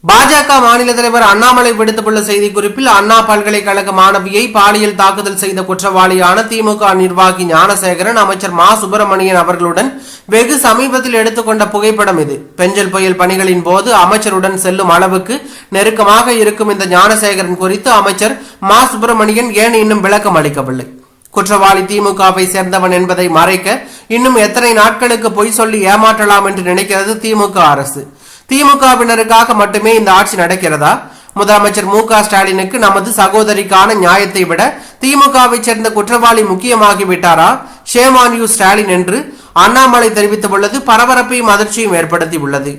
பாஜக மாநில தலைவர் அண்ணாமலை விடுத்துள்ள செய்திக்குறிப்பில், அண்ணா பல்கலைக்கழக மாணவியை பாலியல் தாக்குதல் செய்த குற்றவாளியான திமுக நிர்வாகி ஞானசேகரன் அமைச்சர் மா சுப்பிரமணியன் அவர்களுடன் வெகு சமீபத்தில் எடுத்துக்கொண்ட புகைப்படம் இது. பெஞ்சல் புயல் பணிகளின் போது அமைச்சருடன் செல்லும் அளவுக்கு நெருக்கமாக இருக்கும் இந்த ஞானசேகரன் குறித்து அமைச்சர் மா சுப்பிரமணியன் ஏன் இன்னும் விளக்கம் அளிக்கவில்லை? குற்றவாளி திமுகவை சேர்ந்தவன் என்பதை மறைக்க இன்னும் எத்தனை நாட்களுக்கு பொய் சொல்லி ஏமாற்றலாம் என்று நினைக்கிறது திமுக அரசு? திமுகவினருக்காக மட்டுமே இந்த ஆட்சி நடக்கிறதா? முதலமைச்சர் மு.க.ஸ்டாலினுக்கு நமது சகோதரிக்கான நியாயத்தை விட திமுகவை சேர்ந்த குற்றவாளி முக்கியமாகிவிட்டாரா? ஷேம் ஆன் யூ ஸ்டாலின் என்று அண்ணாமலை தெரிவித்துள்ளது பரபரப்பையும் அதிர்ச்சியும் ஏற்படுத்தி உள்ளது.